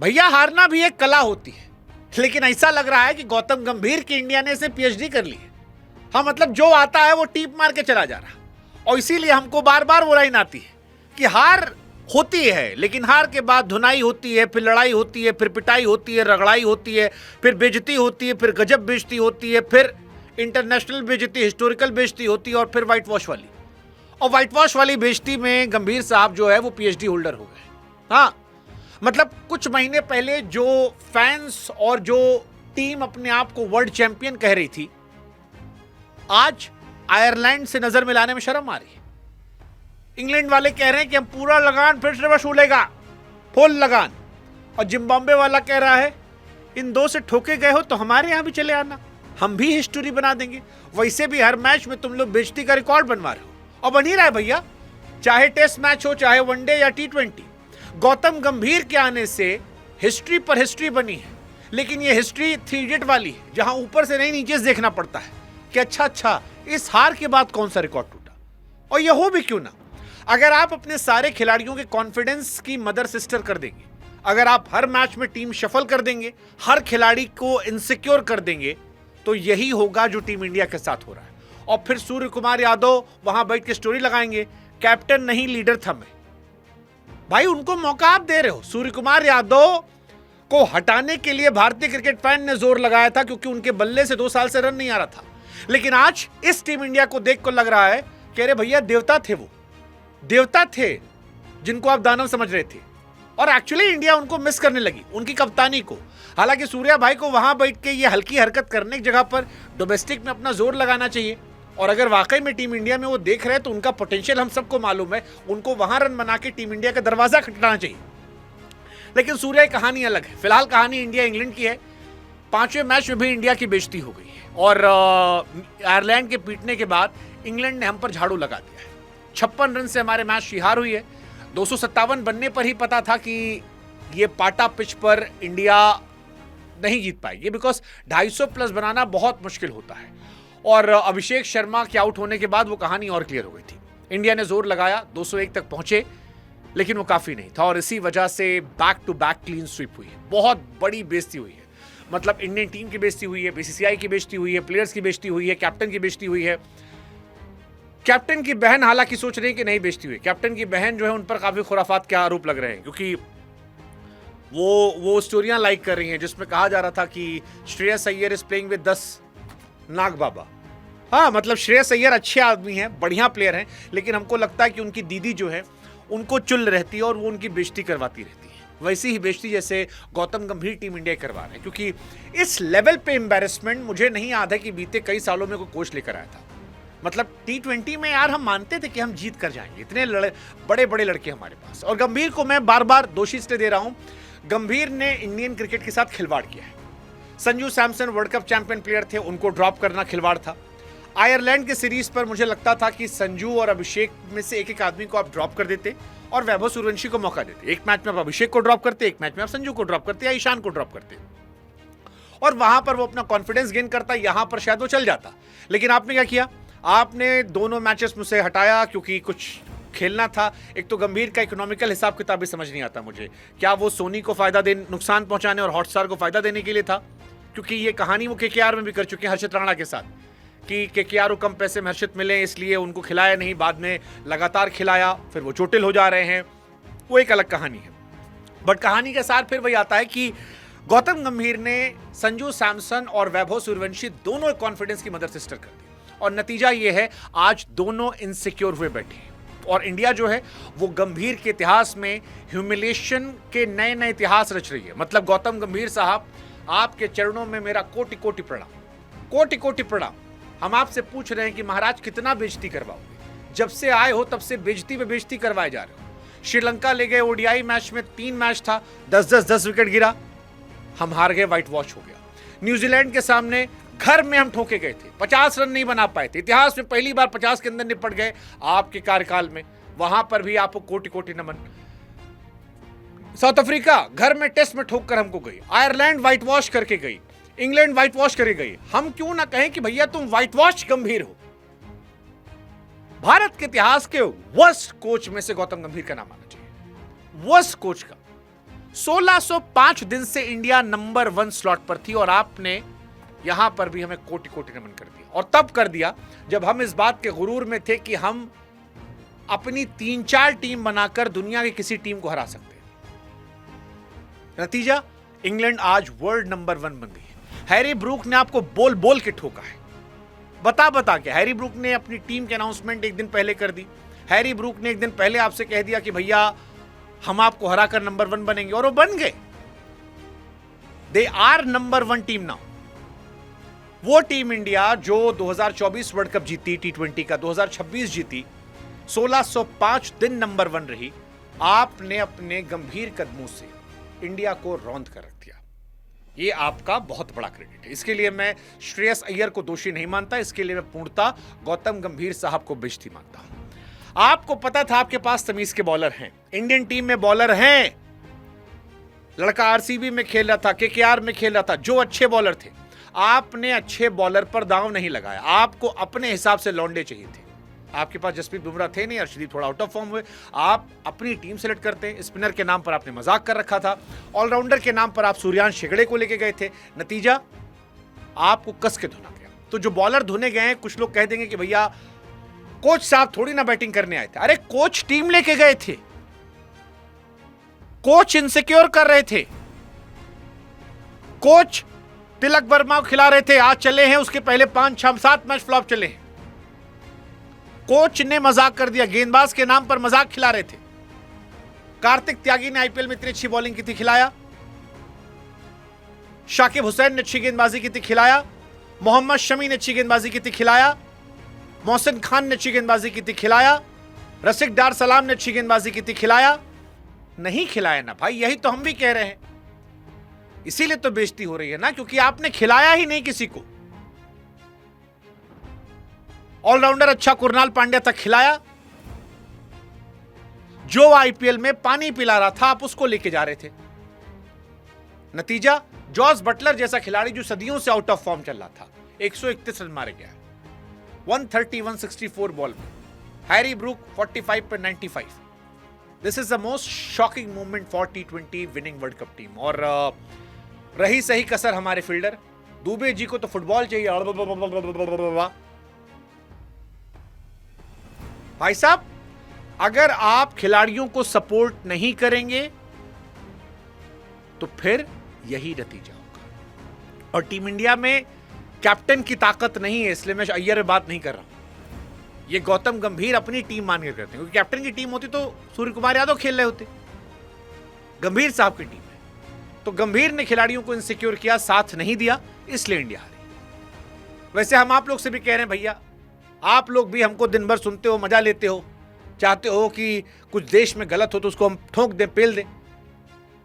भैया हारना भी एक कला होती है, लेकिन ऐसा लग रहा है कि गौतम गंभीर की इंडिया ने इसे पीएचडी कर ली है। हाँ, मतलब जो आता है वो टीप मार के चला जा रहा, और इसीलिए हमको बार बार वो लाइन आती है कि हार होती है, लेकिन हार के बाद धुनाई होती है, फिर लड़ाई होती है, फिर पिटाई होती है, रगड़ाई होती है, फिर बेइज्जती होती है, फिर गजब बेइज्जती होती है, फिर इंटरनेशनल बेइज्जती, हिस्टोरिकल बेइज्जती होती है, और फिर व्हाइट वॉश वाली। और व्हाइट वॉश वाली बेइज्जती में गंभीर साहब जो है वो पीएचडी होल्डर हो गए। हाँ, मतलब कुछ महीने पहले जो फैंस और जो टीम अपने आप को वर्ल्ड चैंपियन कह रही थी, आज आयरलैंड से नजर मिलाने में शर्म आ रही है। इंग्लैंड वाले कह रहे हैं कि हम पूरा लगान फिर से वसूलेगा, फुल लगान। और जिम्बाब्वे वाला कह रहा है इन दो से ठोके गए हो तो हमारे यहां भी चले आना, हम भी हिस्ट्री बना देंगे। वैसे भी हर मैच में तुम लोग बेइज्जती का रिकॉर्ड बनवा रहे हो, और बन ही रहा है भैया, चाहे टेस्ट मैच हो, चाहे वनडे या T20। गौतम गंभीर के आने से हिस्ट्री पर हिस्ट्री बनी है, लेकिन ये हिस्ट्री 3 इडियट वाली है, जहां ऊपर से नहीं नीचे से देखना पड़ता है कि अच्छा इस हार के बाद कौन सा रिकॉर्ड टूटा। और ये हो भी क्यों ना, अगर आप अपने सारे खिलाड़ियों के कॉन्फिडेंस की मदर सिस्टर कर देंगे, अगर आप हर मैच में टीम शफल कर देंगे, हर खिलाड़ी को इनसिक्योर कर देंगे, तो यही होगा जो टीम इंडिया के साथ हो रहा है। और फिर सूर्य कुमार यादव वहां बैठ के स्टोरी लगाएंगे, कैप्टन नहीं लीडर था मैं। भाई उनको मौका आप दे रहे हो। सूर्य कुमार यादव को हटाने के लिए भारतीय क्रिकेट फैन ने जोर लगाया था, क्योंकि उनके बल्ले से 2 साल से रन नहीं आ रहा था। लेकिन आज इस टीम इंडिया को देख कर लग रहा है कि अरे भैया देवता थे, वो देवता थे जिनको आप दानव समझ रहे थे। और एक्चुअली इंडिया उनको मिस करने लगी, उनकी कप्तानी को। हालांकि सूर्या भाई को वहां बैठ के ये हल्की हरकत करने की जगह पर डोमेस्टिक में अपना जोर लगाना चाहिए। और अगर वाकई में टीम इंडिया में वो देख रहे हैं तो उनका पोटेंशियल हम सबको मालूम है, उनको वहां रन बना के टीम इंडिया का दरवाजा खटखटाना चाहिए। लेकिन सूर्या की कहानी अलग है। फिलहाल कहानी इंडिया इंग्लैंड की है। 5वें मैच में भी इंडिया की बेइज्जती हो गई है, और आयरलैंड के पीटने के बाद इंग्लैंड ने हम पर झाड़ू लगा दिया है। 56 रन से हमारे मैच की हार हुई है। 257 बनने पर ही पता था कि ये पाटा पिच पर इंडिया नहीं जीत पाएगी, बिकॉज 250 प्लस बनाना बहुत मुश्किल होता है। और अभिषेक शर्मा के आउट होने के बाद वो कहानी और क्लियर हो गई थी। इंडिया ने जोर लगाया, 201 तक पहुंचे, लेकिन वो काफी नहीं था, और इसी वजह से back to back clean sweep हुई है। बहुत बड़ी बेइज्जती हुई है, मतलब इंडियन टीम की बेइज्जती हुई है, बीसीसीआई की बेइज्जती हुई है, प्लेयर्स की बेइज्जती हुई है, कैप्टन की बेइज्जती हुई है। कैप्टन की बहन हालांकि सोच रही है कि नहीं बेइज्जती हुई। कैप्टन की बहन जो है उन पर काफी खुराफात के आरोप लग रहे हैं, क्योंकि वो स्टोरियां लाइक कर रही हैं जिसमें कहा जा रहा था कि Shreyas Iyer is playing with 10 नाग बाबा। हाँ, मतलब श्रेयस अय्यर अच्छे आदमी हैं, बढ़िया प्लेयर हैं, लेकिन हमको लगता है कि उनकी दीदी जो है उनको चुल रहती है और वो उनकी बेइज्जती करवाती रहती है। वैसी ही बेइज्जती जैसे गौतम गंभीर टीम इंडिया करवा रहे हैं, क्योंकि इस लेवल पे एम्बैरेसमेंट मुझे नहीं याद है कि बीते कई सालों में कोई कोच लेकर आया था। मतलब T20 में यार हम मानते थे कि हम जीत कर जाएंगे, इतने बड़े बड़े लड़के हमारे पास। और गंभीर को मैं बार बार दोषी इसलिए दे रहा हूं, गंभीर ने इंडियन क्रिकेट के साथ खिलवाड़ किया है। Sanju Samson world cup champion player थे, उनको ड्रॉप करना खिलवाड़ था। आयरलैंड के सीरीज पर मुझे लगता था कि संजू और अभिषेक में से एक एक आदमी को आप ड्रॉप कर देते और वैभव सूर्यवंशी को मौका देते। एक मैच में आप अभिषेक को ड्रॉप करते, एक मैच में आप संजू को ड्रॉप करते या ईशान को ड्रॉप करते, और वहां पर वो अपना कॉन्फिडेंस गेन करता, यहां पर शायद वो चल जाता। लेकिन आपने क्या किया, आपने दोनों मैचेस मुझसे हटाया क्योंकि कुछ खेलना था। एक तो गंभीर का इकोनॉमिकल हिसाब किताब भी समझ नहीं आता मुझे, क्या वो सोनी को फायदा देने, नुकसान पहुंचाने और हॉटस्टार को फायदा देने के लिए था? क्योंकि ये कहानी वो KKR में भी कर चुके हैं हर्षित राणा के साथ, कि KKR को कम पैसे में हर्षित मिले इसलिए उनको खिलाया नहीं, बाद में लगातार खिलाया, फिर वो चोटिल हो जा रहे हैं, वो एक अलग कहानी है। बट कहानी के साथ फिर वही आता है कि गौतम गंभीर ने संजू सैमसन और वैभव सूर्यवंशी दोनों कॉन्फिडेंस की मदर सिस्टर कर दी, और नतीजा ये है आज दोनों इनसिक्योर हुए बैठे हैं। और इंडिया जो है वो गंभीर के इतिहास में ह्यूमिलेशन के नए नए इतिहास रच रही है। मतलब गौतम गंभीर साहब, आपके चरणों में मेरा कोटि कोटि प्रणाम, कोटि कोटि प्रणाम। हम आपसे पूछ रहे हैं कि महाराज कितना बेइज्जती करवाओगे? जब से आए हो तब से बेइज्जती पे बेइज्जती करवाए जा रहे हो। श्रीलंका ले गए ODI मैच में, 3 मैच था, 10 विकेट गिरा, हम हार गए, व्हाइट वॉश हो गया। न्यूजीलैंड के सामने घर में हम ठोके गए थे, 50 रन नहीं बना पाए थे, इतिहास में पहली बार 50 के अंदर निपट गए आपके कार्यकाल में, वहां पर भी आपको कोटि कोटि नमन। साउथ अफ्रीका घर में टेस्ट में ठोक कर हमको गई, आयरलैंड व्हाइट वॉश करके गई, इंग्लैंड व्हाइट वॉश करके गई। हम क्यों ना कहें कि भैया तुम व्हाइट वॉश गंभीर हो? भारत के इतिहास के वर्स्ट कोच में से गौतम गंभीर का नाम आना चाहिए, वर्स्ट कोच का। 1605 दिन से इंडिया नंबर 1 स्लॉट पर थी और आपने यहां पर भी हमें कोटि कोटि नमन कर दिया। और तब कर दिया जब हम इस बात के गुरूर में थे कि हम अपनी 3-4 टीम बनाकर दुनिया की किसी टीम को हरा सकते हैं। नतीजा, इंग्लैंड आज वर्ल्ड नंबर 1 बन गई है। हैरी ब्रूक ने आपको बोल बोल के ठोका है, बता के। हैरी ब्रूक ने अपनी टीम की अनाउंसमेंट एक दिन पहले कर दी। हैरी ब्रूक ने एक दिन पहले आपसे कह दिया कि भैया हम आपको हराकर नंबर 1 बनेंगे, और वो बन गए। They are number 1 team now. वो टीम इंडिया जो 2024 वर्ल्ड कप जीती T20 का, 2026 जीती, 1605 दिन नंबर 1 रही, आपने अपने गंभीर कदमों से इंडिया को रौंद कर रख दिया। ये आपका बहुत बड़ा क्रेडिट है। इसके लिए मैं श्रेयस अय्यर को दोषी नहीं मानता, इसके लिए मैं पूर्णतः गौतम गंभीर साहब को बेइज्जती मानता हूं। आपको पता था आपके पास तमीज के बॉलर हैं, इंडियन टीम में बॉलर हैं। लड़का आरसीबी में खेल रहा था, केकेआर में खेल रहा था, जो अच्छे बॉलर थे। आपने अच्छे बॉलर पर दांव नहीं लगाया, आपको अपने हिसाब से लौंडे चाहिए थे। आपके पास जसप्रीत बुमराह थे नहीं, अर्शदीप थोड़ा आउट ऑफ फॉर्म हुए, आप अपनी टीम सेलेक्ट करते। स्पिनर के नाम पर आपने मजाक कर रखा था, ऑलराउंडर के नाम पर आप सूर्यांश हेगड़े को लेके गए थे। नतीजा, आपको कस के धुना गया। तो जो बॉलर धुने गए हैं, कुछ लोग कह देंगे कि भैया कोच साहब थोड़ी ना बैटिंग करने आए थे। अरे कोच टीम लेके गए थे, कोच इनसिक्योर कर रहे थे, कोच तिलक वर्मा को खिला रहे थे। आज चले हैं, उसके पहले 5-6-7 मैच फ्लॉप चले हैं। कोच ने मजाक कर दिया, गेंदबाज के नाम पर मजाक खिला रहे थे। कार्तिक त्यागी ने आईपीएल में इतनी अच्छी बॉलिंग की थी, खिलाया। शाकिब हुसैन ने अच्छी गेंदबाजी की थी, खिलाया। मोहम्मद शमी ने अच्छी गेंदबाजी की थी, खिलाया। मोहसिन खान ने अच्छी गेंदबाजी की थी, खिलाया। रसिक डार सलाम ने अच्छी गेंदबाजी की थी, खिलाया। नहीं खिलाया ना भाई, यही तो हम भी कह रहे हैं। इसीलिए तो बेइज्जती हो रही है ना, क्योंकि आपने खिलाया ही नहीं किसी को। ऑलराउंडर अच्छा कुरनाल पांड्या था, खिलाया। जो आईपीएल में पानी पिला रहा था, आप उसको लेके जा रहे थे। नतीजा, जॉस बटलर जैसा खिलाड़ी जो सदियों से आउट ऑफ फॉर्म चल रहा था, 131 रन मारे गया, 130-164 बॉल में। हैरी ब्रूक 45 पे 95। This is the most shocking moment for T20 winning world cup team. और रही सही कसर हमारे फील्डर दुबे जी को तो फुटबॉल चाहिए। भाई साहब, अगर आप खिलाड़ियों को सपोर्ट नहीं करेंगे तो फिर यही नतीजा होगा। और टीम इंडिया में कैप्टन की ताकत नहीं है, इसलिए मैं अय्यर में बात नहीं कर रहा हूं। ये गौतम गंभीर अपनी टीम मान के करते हैं, क्योंकि कैप्टन की टीम होती तो सूर्य कुमार यादव खेल रहे होते। गंभीर साहब की टीम है, तो गंभीर ने खिलाड़ियों को इनसिक्योर किया, साथ नहीं दिया, इसलिए इंडिया हारी। वैसे हम आप लोग से भी कह रहे हैं, भैया आप लोग भी हमको दिन भर सुनते हो, मजा लेते हो, चाहते हो कि कुछ देश में गलत हो तो उसको हम ठोक दें, पेल दें,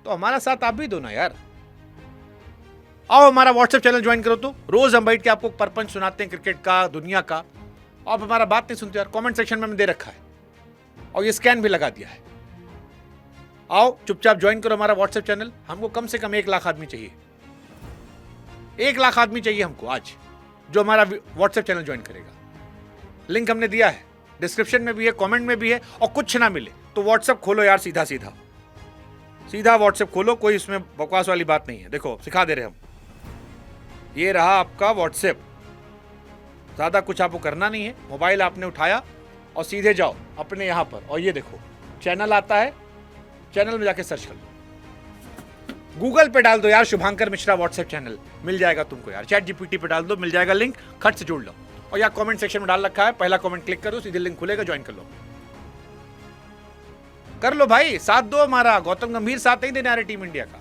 तो हमारा साथ आप भी दो ना यार। आओ हमारा व्हाट्सएप चैनल ज्वाइन करो, तो रोज हम बैठ के आपको परपंच सुनाते हैं क्रिकेट का, दुनिया का। आप हमारा बात नहीं सुनते यार। कमेंट सेक्शन में हमने दे रखा है और ये स्कैन भी लगा दिया है। आओ चुपचाप ज्वाइन करो हमारा व्हाट्सएप चैनल। हमको कम से कम 1 लाख आदमी चाहिए, 1 लाख आदमी चाहिए हमको आज, जो हमारा व्हाट्सएप चैनल ज्वाइन करेगा। लिंक हमने दिया है, डिस्क्रिप्शन में भी है, कमेंट में भी है। और कुछ ना मिले तो व्हाट्सएप खोलो यार, सीधा सीधा सीधा व्हाट्सएप खोलो, कोई इसमें बकवास वाली बात नहीं है। देखो सिखा दे रहे हम, ये रहा आपका व्हाट्सएप। ज़्यादा कुछ आपको करना नहीं है, मोबाइल आपने उठाया और सीधे जाओ अपने यहाँ पर, और ये देखो चैनल आता है, चैनल में जाके सर्च कर लो। गूगल पे डाल दो यार शुभांकर मिश्रा व्हाट्सएप चैनल, मिल जाएगा तुमको यार। चैट जीपीटी पे डाल दो, मिल जाएगा लिंक, खट से जोड़ लो। और या कमेंट सेक्शन में डाल रखा है, पहला कमेंट क्लिक करो, सीधे लिंक खुलेगा, ज्वाइन कर लो। कर लो भाई, साथ दो हमारा। गौतम गंभीर साथ नहीं देने आ रहे टीम इंडिया का।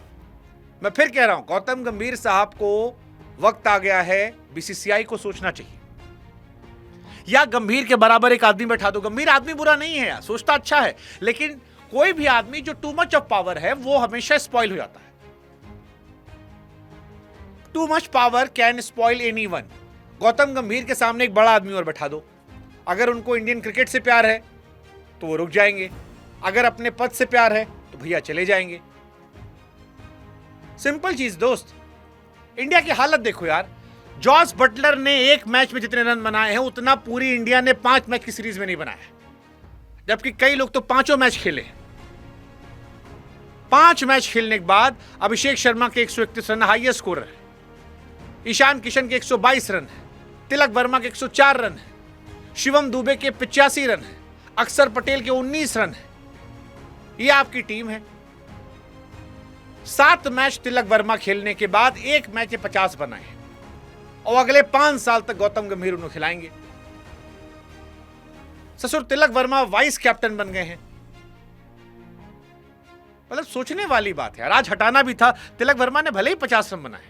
मैं फिर कह रहा हूं, गौतम गंभीर साहब को वक्त आ गया है, बीसीसीआई को सोचना चाहिए, या गंभीर के बराबर एक आदमी बैठा दो। गंभीर आदमी बुरा नहीं है यार, सोचता अच्छा है, लेकिन कोई भी आदमी जो टू मच ऑफ पावर है वो हमेशा स्पॉइल हो जाता है। Too much power can spoil anyone. Gautam गंभीर के सामने एक बड़ा आदमी और बैठा दो, अगर उनको इंडियन क्रिकेट से प्यार है तो वो रुक जाएंगे, अगर अपने पद से प्यार है तो भैया चले जाएंगे। सिंपल चीज दोस्त। इंडिया की हालत देखो यार, जॉस बटलर ने एक मैच में जितने रन बनाए हैं उतना पूरी इंडिया ने 5 मैच की सीरीज में नहीं बनाया, जबकि कई लोग तो 5 मैच खेले। 5 मैच खेलने के बाद अभिषेक शर्मा के 131 रन हाईएस्ट स्कोरर है, ईशान किशन के 122 रन है, तिलक वर्मा के 104 रन है, शिवम दुबे के 85 रन है, अक्षर पटेल के 19 रन है। यह आपकी टीम है। 7 मैच तिलक वर्मा खेलने के बाद 1 मैच 50 बनाए हैं और अगले 5 साल तक गौतम गंभीर उन्हें खिलाएंगे। ससुर तिलक वर्मा वाइस कैप्टन बन गए हैं। मतलब सोचने वाली बात है यार। आज हटाना भी था, तिलक वर्मा ने भले ही 50 रन बनाए,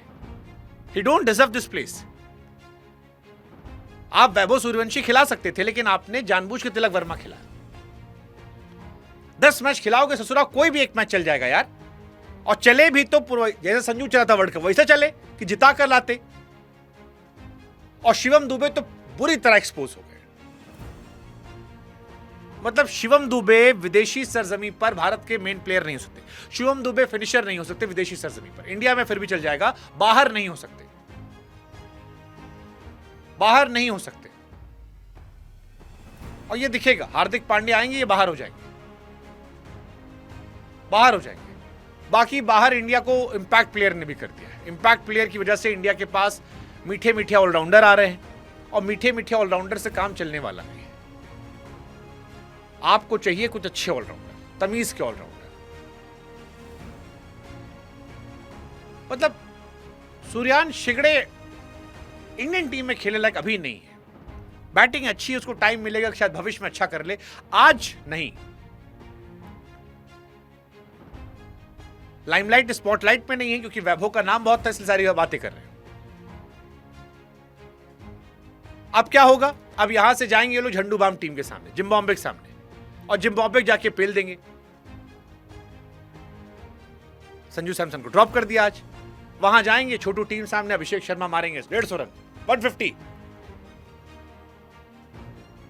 ही डोंट डिजर्व दिस प्लेस। आप वैभव सूर्यवंशी खिला सकते थे, लेकिन आपने जानबूझ के तिलक वर्मा खिलाया। 10 मैच खिलाओगे ससुरा, कोई भी 1 मैच चल जाएगा यार। और चले भी तो जैसे संजू चला था वर्ल्ड कप वैसे चले कि जिता कर लाते। और शिवम दुबे तो बुरी तरह एक्सपोज हो गए। मतलब शिवम दुबे विदेशी सरजमी पर भारत के मेन प्लेयर नहीं हो सकते। शिवम दुबे फिनिशर नहीं हो सकते विदेशी सरजमी पर। इंडिया में फिर भी चल जाएगा, बाहर नहीं हो सकते, बाहर नहीं हो सकते। और ये दिखेगा, हार्दिक पांड्या आएंगे, ये बाहर हो जाएंगे, बाहर हो जाएंगे। बाकी बाहर इंडिया को इंपैक्ट प्लेयर ने भी कर दिया है। इंपैक्ट प्लेयर की वजह से इंडिया के पास मीठे मीठे ऑलराउंडर आ रहे हैं और मीठे मीठे ऑलराउंडर से काम चलने वाला नहीं है। आपको चाहिए कुछ अच्छे ऑलराउंडर, तमीज के ऑलराउंडर। मतलब सूर्यांश शिगड़े इंडियन टीम में खेलने लायक अभी नहीं है। बैटिंग अच्छी है, उसको टाइम मिलेगा, शायद भविष्य में अच्छा कर ले, आज नहीं। लाइमलाइट स्पॉटलाइट में नहीं है क्योंकि वैभव का नाम बहुत था, इसलिए सारी बातें कर रहे हैं। अब क्या होगा? अब यहां से जाएंगे ये लोग झंडूबाम टीम के सामने, जिम्बाब्वे के सामने, और जिम्बाब्वे जाके पेल देंगे। संजू सैमसन को ड्रॉप कर दिया आज। वहां जाएंगे छोटू टीम सामने, अभिषेक शर्मा मारेंगे 150 रन, 150,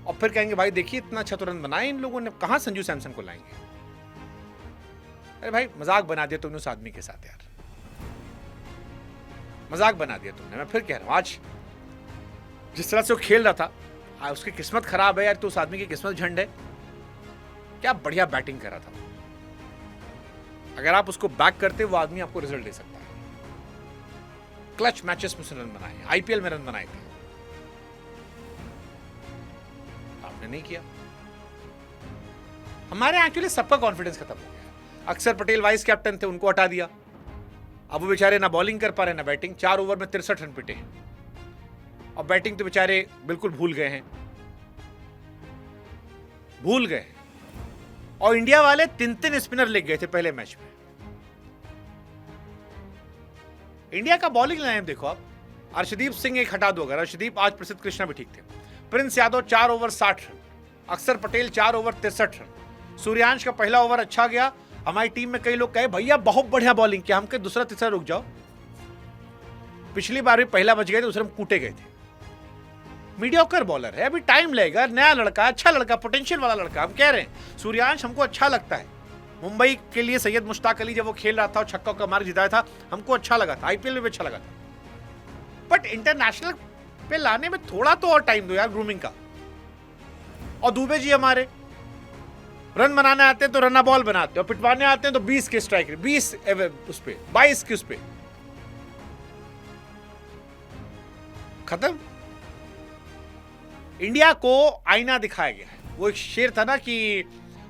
और फिर कहेंगे भाई देखिए इतना अच्छा तो रन बनाए इन लोगों ने, कहां संजू सैमसन को लाएंगे? अरे भाई मजाक बना दिया तुमने उस आदमी के साथ यार, मजाक बना दिया तुमने। मैं फिर कह रहा हूं, आज जिस तरह से वो खेल रहा था, उसकी किस्मत खराब है यार, तो उस आदमी की किस्मत झंड है। क्या बढ़िया बैटिंग कर रहा था। अगर आप उसको बैक करते, वो आदमी आपको रिजल्ट दे सकता है। क्लच मैचेस में उसने रन बनाए, आईपीएल में रन बनाए थे, आपने नहीं किया। हमारे एक्चुअली सबका कॉन्फिडेंस खत्म हो गया। अक्षर पटेल वाइस कैप्टन थे, उनको हटा दिया। अब वो बेचारे ना बॉलिंग कर पा रहे ना बैटिंग। 4 ओवर में 63 रन पिटे हैं और बैटिंग तो बेचारे बिल्कुल भूल गए हैं, भूल गए। और इंडिया वाले 3 स्पिनर ले गए थे पहले मैच में। इंडिया का बॉलिंग लाइन देखो आप, अर्शदीप सिंह एक हटा दो अगर, अर्शदीप, आज प्रसिद्ध कृष्णा भी ठीक थे। प्रिंस यादव 4 ओवर 60 रन, अक्षर पटेल 4 ओवर 63 रन। सूर्यांश का पहला ओवर अच्छा गया। हमारी टीम में कई लोग कहे भैया बहुत बढ़िया बॉलिंग किया, हमके दूसरा तीसरा रुक जाओ। पिछली बार भी पहला बच गए थे, दूसरे में कूटे गए थे। मीडियोकर बॉलर है, अभी टाइम लगेगा, नया लड़का, अच्छा लड़का, पोटेंशियल वाला लड़का। हम कह रहे हैं सूर्यांश हमको अच्छा लगता है। मुंबई के लिए सैयद मुश्ताक अली जब वो खेल रहा था और छक्का का मार्क जिताया था, हमको अच्छा लगा था, आईपीएल में भी अच्छा लगा था। बट इंटरनेशनल पे लाने में थोड़ा तो और टाइम दो यार, ग्रूमिंग का। और दुबे जी हमारे रन बनाने आते हैं तो रना बॉल बनाते हैं, और पिटवाने आते हैं तो 20 के स्ट्राइक, 20 उस पे, 22 के उस पे, खत्म। इंडिया को आईना दिखाया गया है। वो एक शेर था ना कि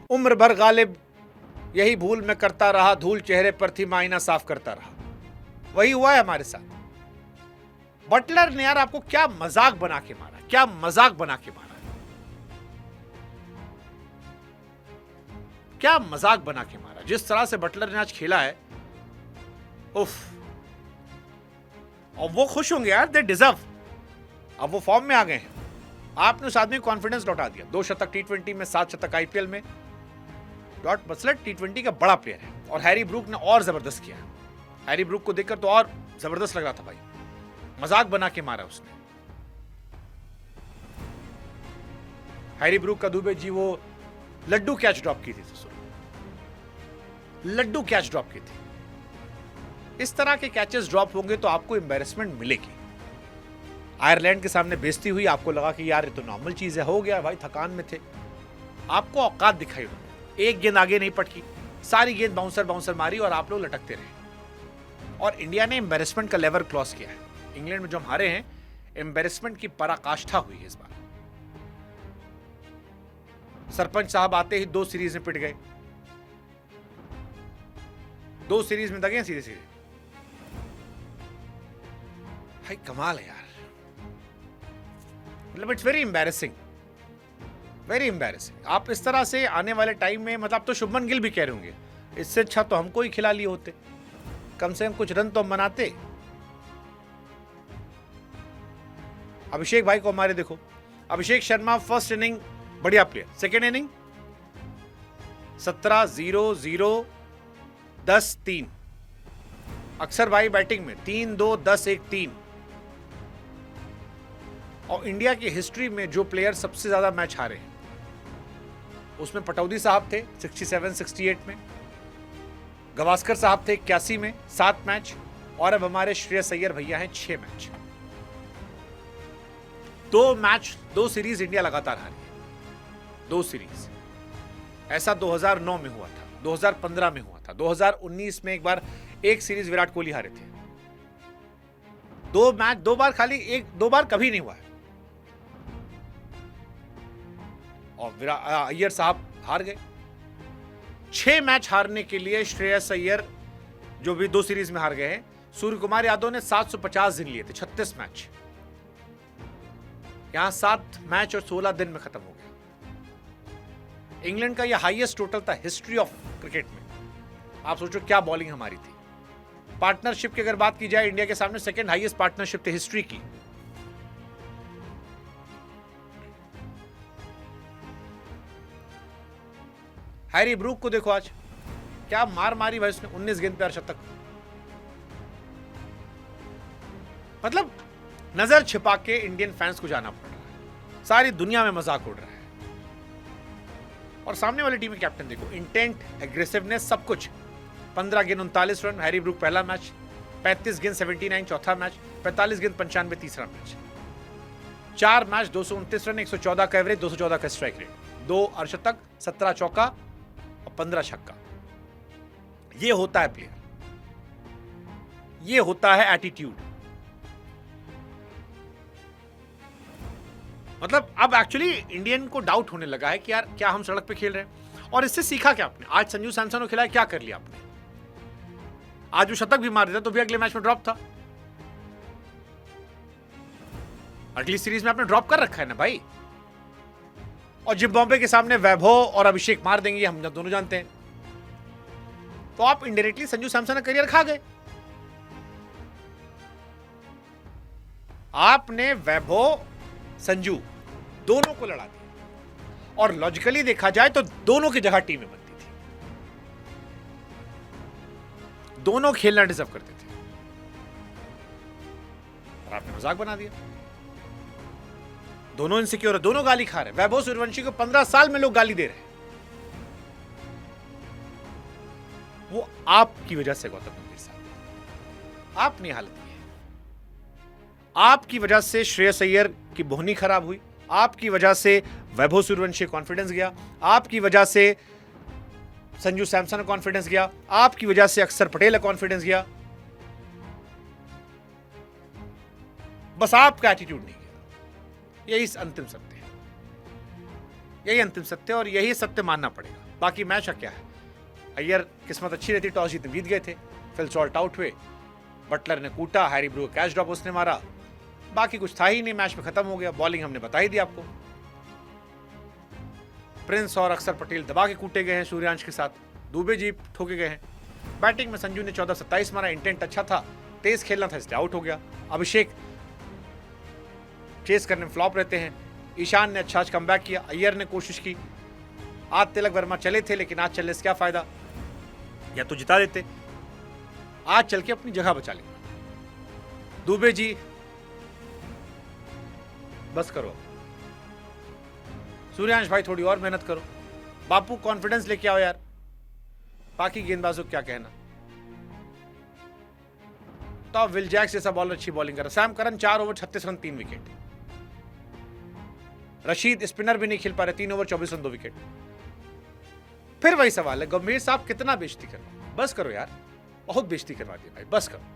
उम्र भर गालिब यही भूल में करता रहा, धूल चेहरे पर थी मैं आईना साफ करता रहा। वही हुआ है हमारे साथ। बटलर ने यार आपको क्या मजाक बना के मारा, क्या मजाक बना के मारा, क्या मजाक बना के मारा। जिस तरह से बटलर ने आज खेला है, उफ। और वो खुश होंगे यार, दे डिजर्व। अब वो फॉर्म में आ गए हैं। आपने उस आदमी को कॉन्फिडेंस लौटा दिया। 2 शतक टी20 में, 7 शतक आईपीएल में। डॉट बसलट टी20 का बड़ा प्लेयर है। और हैरी ब्रूक ने और जबरदस्त किया। हैरी ब्रूक को देखकर तो और जबरदस्त लग रहा था भाई, मजाक बना के मारा उसने। हैरी ब्रूक का दुबे जी वो लड्डू कैच ड्रॉप की थी, लड्डू कैच ड्रॉप की थी। इस तरह के कैचेस ड्रॉप होंगे तो आपको एम्बैरेसमेंट मिलेगी। आयरलैंड के सामने बेइज्जती हुई, आपको लगा कि यार ये तो नॉर्मल चीज है, हो गया भाई, थकान में थे। आपको औकात दिखाई उन्होंने। एक गेंद आगे नहीं पटकी, सारी गेंद बाउंसर बाउंसर मारी और आप लोग लटकते रहे। और इंडिया ने एम्बेरसमेंट का लेवल क्रॉस किया है। इंग्लैंड में जो हम हारे हैं, एम्बेरसमेंट की पराकाष्ठा हुई है इस बार। सरपंच साहब आते ही 2 सीरीज में पिट गए, 2 सीरीज में दगे सीधे सीधे। भाई कमाल है यार, मतलब it's very embarrassing, very embarrassing. आप इस तरह से आने वाले टाइम में, मतलब तो शुभमन गिल भी कह रहे होंगे इससे अच्छा तो हमको ही खिला लिए होते, कम से कम कुछ रन तो हम बनाते। अभिषेक भाई को हमारे देखो, अभिषेक शर्मा फर्स्ट इनिंग बढ़िया प्लेयर, सेकेंड इनिंग 17-0-0 10-3। अक्षर भाई बैटिंग में 3-2 10-1 3। और इंडिया की हिस्ट्री में जो प्लेयर सबसे ज्यादा मैच हारे हैं उसमें पटौदी साहब थे 67-68 में, गवास्कर साहब थे 81 में 7 मैच, और अब हमारे श्रेयस अय्यर भैया हैं 6 मैच। 2 सीरीज इंडिया लगातार हारी है, 2 सीरीज। ऐसा 2009 में हुआ था, 2015 में हुआ था, 2019 में एक बार एक सीरीज विराट कोहली हारे थे। 2 मैच 2 बार, खाली 1-2 बार कभी नहीं हुआ है। और अय्यर साहब हार गए। 6 मैच हारने के लिए श्रेयस अय्यर जो भी 2 सीरीज में हार गए हैं, सूर्य कुमार यादव ने 750 दिन लिए थे, 36 मैच। यहां 7 मैच और 16 दिन में खत्म हो गया। इंग्लैंड का यह हाईएस्ट टोटल था हिस्ट्री ऑफ क्रिकेट में। आप सोचो क्या बॉलिंग हमारी थी। पार्टनरशिप की अगर बात की जाए, इंडिया के सामने सेकंड हाईएस्ट पार्टनरशिप थी हिस्ट्री की। हैरी ब्रूक को देखो आज क्या मार मारी भाई उसने, 19 गेंद पे अर्शतक। मतलब नजर छिपा के इंडियन फैंस को जाना पड़ रहा है, सारी दुनिया में मजाक उड़ रहा है। और सामने वाली टीम के कैप्टन देखो, इंटेंट, एग्रेसिवनेस, सब कुछ। 15 गेंद 39 रन हैरी ब्रूक पहला मैच, 35 गेंद 79 चौथा मैच, 45 गेंद 95 तीसरा मैच। 4 मैच 229 रन, 114 का एवरेज, 214 का स्ट्राइक रेट, 2 अर्शतक, 17 चौका और 15 छक्का। ये होता है प्लेयर, ये होता है एटीट्यूड। मतलब अब एक्चुअली इंडियन को डाउट होने लगा है कि यार क्या हम सड़क पे खेल रहे हैं। और इससे सीखा क्या आपने? आज संजू सैमसन को खिलाया, क्या कर लिया आपने? आज वो शतक भी मार देता तो भी अगले मैच में ड्रॉप था। अगली सीरीज में आपने ड्रॉप कर रखा है ना भाई। और जिम्बाब्वे के सामने वैभव और अभिषेक मार देंगे, हम दोनों जानते हैं। तो आप इनडायरेक्टली संजू सैमसन का करियर खा गए। आपने वैभव संजू दोनों को लड़ा दिया। और लॉजिकली देखा जाए तो दोनों की जगह टीमें बनती थी, दोनों खेलना डिजर्व करते थे, और आपने मजाक बना दिया। दोनों इनसिक्योर है, दोनों गाली खा रहे हैं। वैभव सूर्यवंशी को 15 साल में लोग गाली दे रहे हैं। वो आपकी वजह से गौतम गंभीर साहब, आपने हालत की है। आपकी वजह से श्रेयस अय्यर की बोहनी खराब हुई, आपकी वजह से वैभव सूर्यवंशी कॉन्फिडेंस गया, आपकी वजह से संजू सैमसन का कॉन्फिडेंस गया, आपकी वजह से अक्षर पटेल का कॉन्फिडेंस गया। बस आपका एटीट्यूड नहीं गया। यही अंतिम सत्य है, यही अंतिम सत्य, और यही सत्य मानना पड़ेगा। बाकी मैच का क्या है? अय्यर किस्मत अच्छी रहती, टॉस जीत जीत गए थे, फिल शॉर्ट आउट हुए, बटलर ने कूटा, हैरी ब्रूक कैच ड्रॉप उसने मारा, बाकी कुछ था ही नहीं, मैच में खत्म हो गया। बॉलिंग हमने बता ही दी आपको, प्रिंस और अक्षर पटेल दबा के कूटे गए हैं सूर्यांश के साथ, दुबे जी ठोके गए हैं। बैटिंग में संजू ने 14-27 मारा, इंटेंट अच्छा था, तेज खेलना था इसलिए आउट हो गया। अभिषेक चेस करने में फ्लॉप रहते हैं। ईशान ने अच्छा कमबैक किया, अय्यर ने कोशिश की, आज तिलक वर्मा चले थे, लेकिन आज चलने से क्या फायदा, या तो जिता देते, आज चल के अपनी जगह बचा लेना। दुबे जी बस करो, सूर्यांश भाई थोड़ी और मेहनत करो, बापू कॉन्फिडेंस लेके आओ यार। बाकी गेंदबाजों को क्या कहना। तो विल जैक्स जैसा बॉलर अच्छी बॉलिंग कर रहा, Sam Curran 4 over 36 run 3 wicket, Rashid spinner भी नहीं खेल पा रहे, 3 ओवर 24 रन 2 विकेट। फिर वही सवाल है, गंभीर साहब कितना बेइज्जती करवा, बस करो यार, बहुत बेइज्जती करवा दी भाई, बस करो।